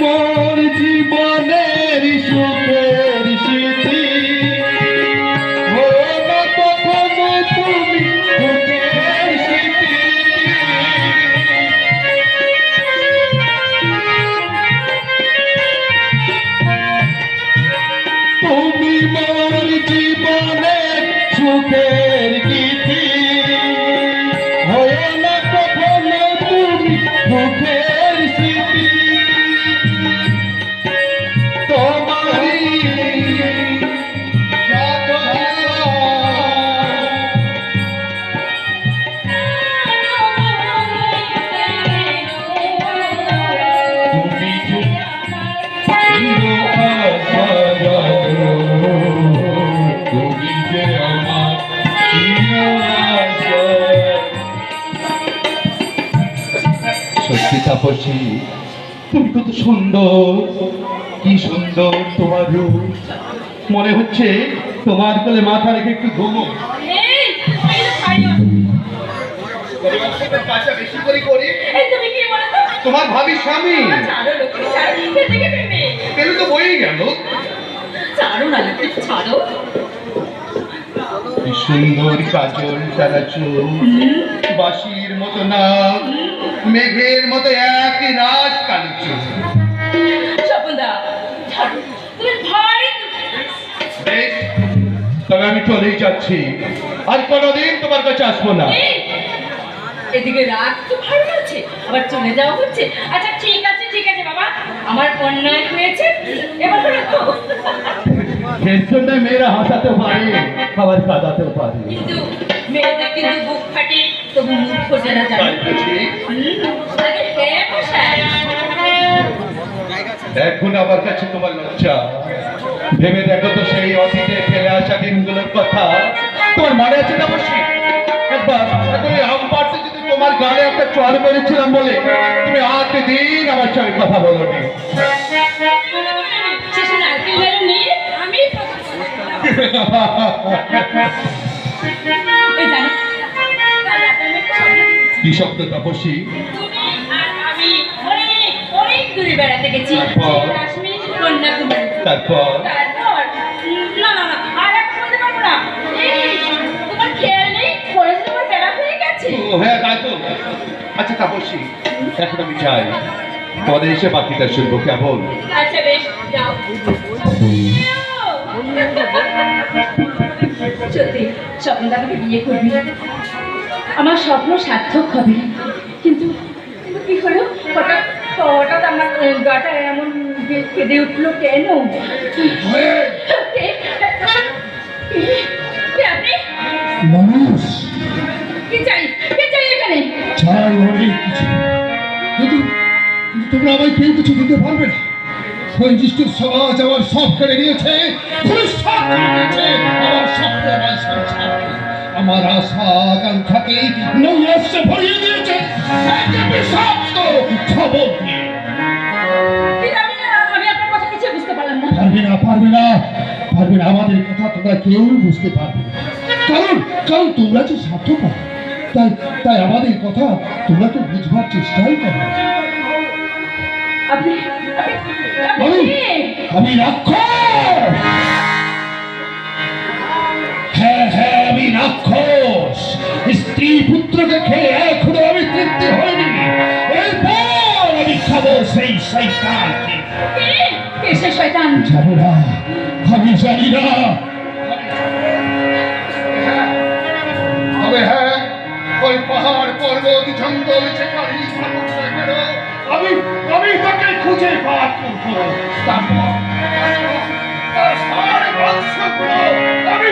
মোর জীবনের সুখের স্মৃতি, হও না কখনো তুমি সুখের স্মৃতি। তুমি মোর জীবনের সুখের গীতি, হও না কখনো তুমি সুখের স্মৃতি। তোমারি সত্যি তাপসী, তুমি কত সুন্দর, কি সুন্দর তোমার রূপ। মনে হচ্ছে তোমার কোলে মাথা রেখে একটু ঘুমো। বেশি করে করি তোমার ভাবি স্বামী পেলে তো বই গেল। কি সুন্দর কাজল সারা চোখ, বাঁশির মতো নাম, মেঘের মতো এক রাত কালো চোখ। তবে আমি চলেই যাচ্ছি, আর কোনোদিন তোমার কাছে আসবো না। এদিকে রাত তো ভালো আছে, আবার চলে যাওয়া হচ্ছে। আচ্ছা ঠিক আছে ঠিক আছে বাবা, আমার অন্যায় হয়েছে, এবার রাখো। এর জন্য মেয়েরা হাসাতেও পারে, আবার কাঁদাতেও পারে। কিন্তু মেয়েদের কিন্তু বুক ফাটে, তবু মুখ ফোটে না। এখন আমার কাছে তোমার লজ্জা। ভেবে দেখো তো সেই অতীতে ফেলে আসা দিনগুলোর কথা। তোমার মনে আছে না বসি একবার আম পাড়তে যদি তোমার গালে একটা চড় মেরেছিলাম বলে তুমি 8 দিন আমার সঙ্গে কথা বলোনি। কি স্বপ্ন তাপসী? বেড়াতে গেছি কাশ্মীর, কন্যাকুমারী। তারপর না না না, আর এখন বলতে পারবো না। তোমার খেয়াল নেই, পরে তোমার বেড়া হয়ে গেছে। ও হ্যাঁ তাই তো। আচ্ছা তাপসী, এখন আমি যাই, পরে এসে বাকিটা শুনবো কেমন? আচ্ছা বেশ, যাও। সত্যি স্বপ্নটা আমাকে বিয়ে করবি, আমার স্বপ্ন সার্থক হবে। কিন্তু কিন্তু কি হলো, হঠাৎ হঠাৎ আমার গাটা এমন কেঁদে উঠলো কেন? আপনি মানুষ কি চাই, কে চাই এখানে? চাই অনেক কিছু, কিন্তু তোমরা আমায় কেউ কিছু দিতে পারবে না। বৈশিষ্ট্য সমাজ আমার সব কেড়ে নিয়েছে, আমার স্বপ্ন, আমার সংসার, আমার আশা আকাঙ্ক্ষাকে নৈরাশ্যে ভরিয়ে দিয়েছে বিষাক্ত খবর দিয়ে। আমি আপনার কথা কিছু বুঝতে পারলাম না। পারবে না, পারবে না, পারবে না, আমাদের কথা তোমরা কেউ বুঝতে পারবে না। কারণ কারণ তোমরা যে স্বার্থপর, তাই তাই আমাদের কথা তোমরা তো বুঝবার চেষ্টাই করো। আপনি আমি রাক্ষস। হ্যাঁ হ্যাঁ, আমি রাক্ষস। স্ত্রী পুত্রকে খেয়ে এখনো আমি তৃপ্তি হয়নি, এরপর আমি খাবো সেই শয়তানকে। সে শয়তান? জানো না, আমি জানি না। তবে হ্যাঁ, ওই পাহাড় পর্বত জঙ্গল যেখানেই থাকুক না কেন, আমি তাকে খুঁজে বার করবো। তারপর তার সারা বংশগুলো আমি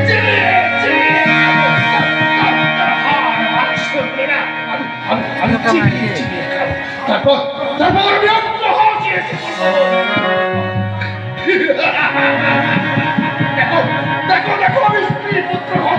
চিনিয়ে চিনিয়ে তারপর আমি আত্মহত্যা দেখো দেখো দেখো, আমি স্ত্রী পুত্র